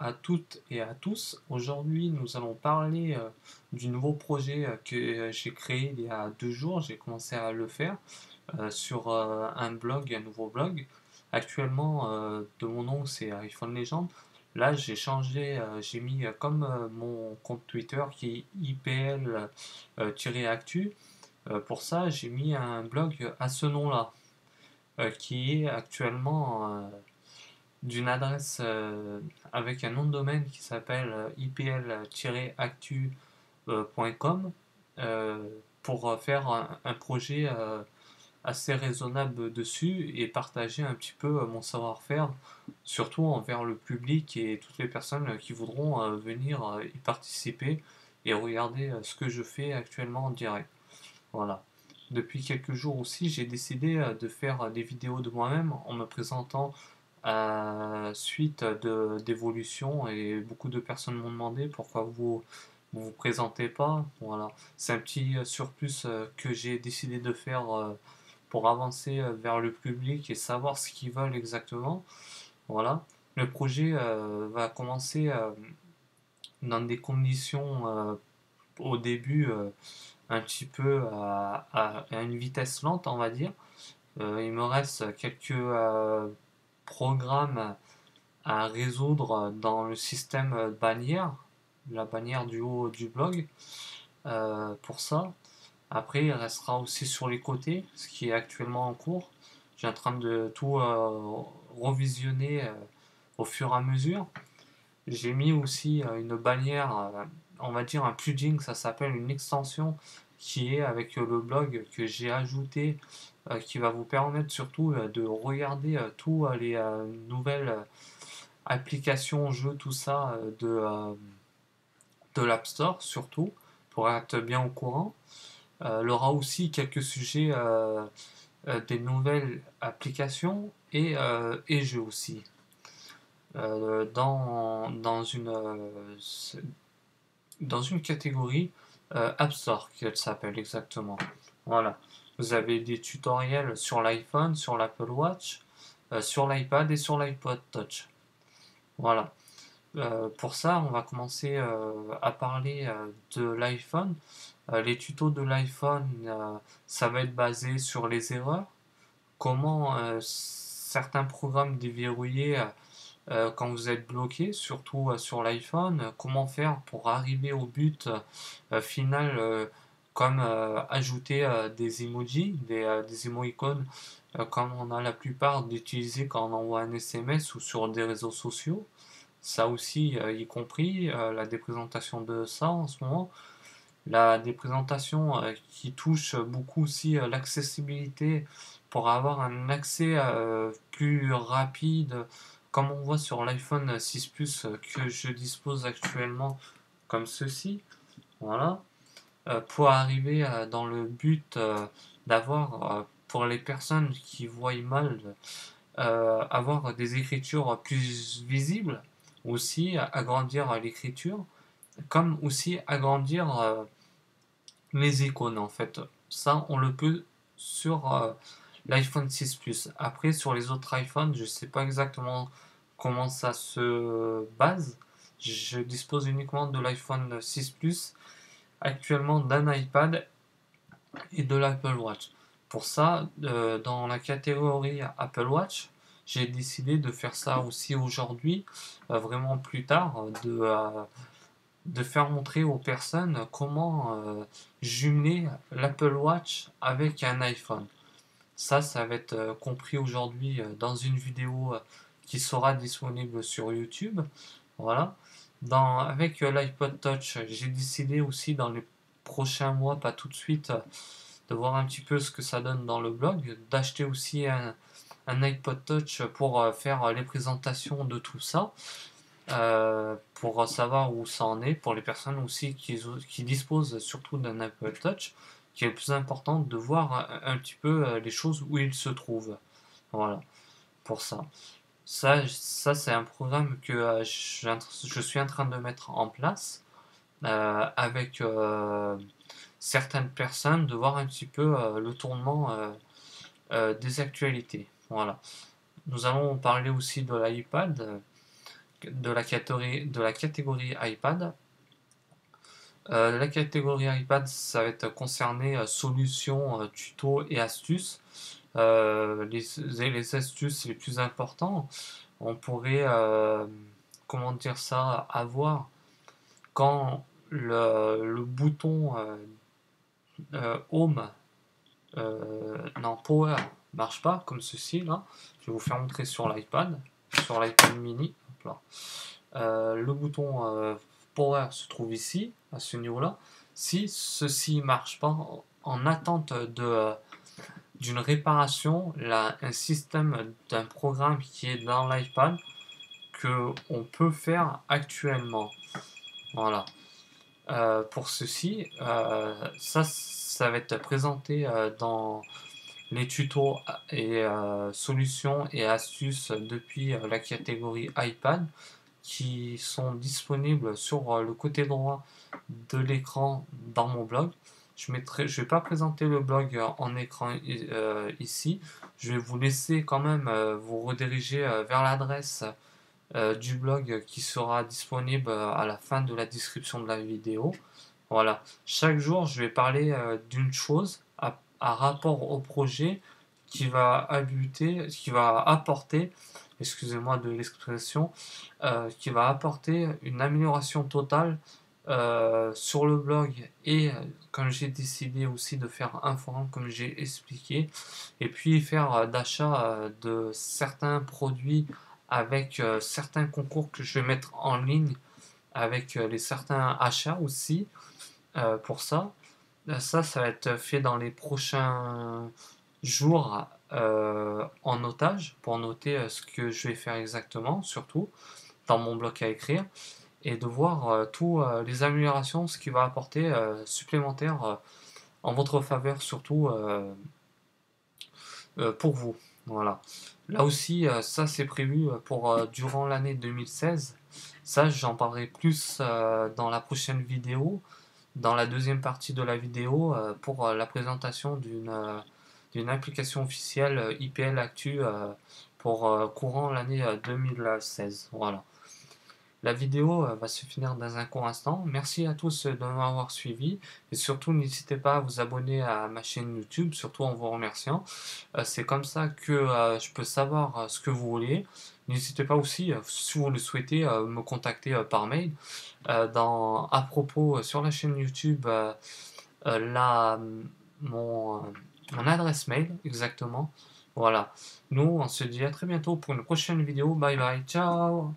à toutes et à tous. Aujourd'hui, nous allons parler du nouveau projet que j'ai créé il y a 2 jours. J'ai commencé à le faire sur un blog, un nouveau blog. Actuellement, de mon nom, c'est iPhone Legend. Là, j'ai changé, j'ai mis comme mon compte Twitter qui est IPL-actu. Pour ça, j'ai mis un blog à ce nom-là, qui est actuellement d'une adresse avec un nom de domaine qui s'appelle ipl-actu.com pour faire un projet assez raisonnable dessus et partager un petit peu mon savoir-faire, surtout envers le public et toutes les personnes qui voudront venir y participer et regarder ce que je fais actuellement en direct. Voilà. Depuis quelques jours aussi, j'ai décidé de faire des vidéos de moi-même en me présentant suite d'évolution et beaucoup de personnes m'ont demandé pourquoi vous présentez pas. Voilà. C'est un petit surplus que j'ai décidé de faire pour avancer vers le public et savoir ce qu'ils veulent exactement. Voilà. Le projet va commencer dans des conditions au début un petit peu à une vitesse lente, on va dire. Il me reste quelques programmes à résoudre dans le système bannière, la bannière du haut du blog, pour ça. Après, il restera aussi sur les côtés, ce qui est actuellement en cours. J'ai en train de tout revisionner au fur et à mesure. J'ai mis aussi une bannière, on va dire un plugin, ça s'appelle une extension qui est avec le blog que j'ai ajouté, qui va vous permettre surtout de regarder tous les nouvelles applications, jeux, tout ça de l'App Store surtout, pour être bien au courant. Il y aura aussi quelques sujets des nouvelles applications et jeux aussi. Dans une catégorie App Store qu'elle s'appelle exactement. Voilà. Vous avez des tutoriels sur l'iPhone, sur l'Apple Watch, sur l'iPad et sur l'iPod Touch. Voilà. Pour ça, on va commencer à parler de l'iPhone. Les tutos de l'iPhone, ça va être basé sur les erreurs, comment certains programmes déverrouillés quand vous êtes bloqué, surtout sur l'iPhone, comment faire pour arriver au but final, comme ajouter des emojis, des emoticons, comme on a la plupart d'utiliser quand on envoie un SMS ou sur des réseaux sociaux. Ça aussi, y compris la déprésentation de ça en ce moment. Des présentations qui touchent beaucoup aussi l'accessibilité pour avoir un accès plus rapide, comme on voit sur l'iPhone 6 Plus que je dispose actuellement, comme ceci. Voilà. Pour arriver dans le but d'avoir, pour les personnes qui voient mal, avoir des écritures plus visibles, aussi agrandir l'écriture, comme aussi agrandir les icônes en fait. Ça, on le peut sur l'iPhone 6 Plus. Après, sur les autres iPhones, je ne sais pas exactement comment ça se base. Je dispose uniquement de l'iPhone 6 Plus, actuellement d'un iPad et de l'Apple Watch. Pour ça, dans la catégorie Apple Watch, j'ai décidé de faire ça aussi aujourd'hui, vraiment plus tard, de faire montrer aux personnes comment jumeler l'Apple Watch avec un iPhone. Ça va être compris aujourd'hui dans une vidéo qui sera disponible sur YouTube. Voilà. Avec l'iPod Touch, j'ai décidé aussi dans les prochains mois, pas tout de suite, de voir un petit peu ce que ça donne dans le blog, d'acheter aussi un iPod Touch pour faire les présentations de tout ça. Pour savoir où ça en est, pour les personnes aussi qui disposent surtout d'un Apple Touch, qui est le plus important de voir un petit peu les choses où ils se trouvent. Voilà, pour ça. Ça c'est un programme que je suis en train de mettre en place avec certaines personnes, de voir un petit peu le tournement des actualités. Voilà. Nous allons parler aussi de l'iPad de la catégorie iPad. La catégorie iPad, ça va être concerné solutions, tutos et astuces. Les astuces les plus importantes, on pourrait, comment dire ça, avoir quand le bouton Home, non, Power marche pas, comme ceci là. Je vais vous faire montrer sur l'iPad mini. Hop là. Le bouton Power se trouve ici, à ce niveau-là. Si ceci ne marche pas, en attente d'une réparation, un système d'un programme qui est dans l'iPad que on peut faire actuellement. Voilà. Pour ceci, ça va être présenté dans les tutos et solutions et astuces depuis la catégorie iPad qui sont disponibles sur le côté droit de l'écran dans mon blog. Je vais pas présenter le blog en écran ici. Je vais vous laisser quand même vous rediriger vers l'adresse du blog qui sera disponible à la fin de la description de la vidéo. Voilà. Chaque jour, je vais parler d'une chose à rapport au projet qui va apporter, excusez-moi de l'expression, qui va apporter une amélioration totale sur le blog et comme j'ai décidé aussi de faire un forum comme j'ai expliqué et puis faire d'achat de certains produits avec certains concours que je vais mettre en ligne avec les certains achats aussi pour ça. Ça va être fait dans les prochains jours en notage pour noter ce que je vais faire exactement, surtout dans mon bloc à écrire, et de voir toutes les améliorations, ce qui va apporter supplémentaire en votre faveur, surtout pour vous. Voilà. Là aussi, ça c'est prévu pour durant l'année 2016. Ça, j'en parlerai plus dans la prochaine vidéo, dans la deuxième partie de la vidéo, pour la présentation d'une application officielle IPL Actu pour courant l'année 2016. Voilà. La vidéo va se finir dans un court instant. Merci à tous de m'avoir suivi et surtout n'hésitez pas à vous abonner à ma chaîne YouTube, surtout en vous remerciant. C'est comme ça que je peux savoir ce que vous voulez. N'hésitez pas aussi, si vous le souhaitez, me contacter par mail. À propos, sur la chaîne YouTube, mon, mon adresse mail exactement. Voilà. Nous, on se dit à très bientôt pour une prochaine vidéo. Bye bye. Ciao.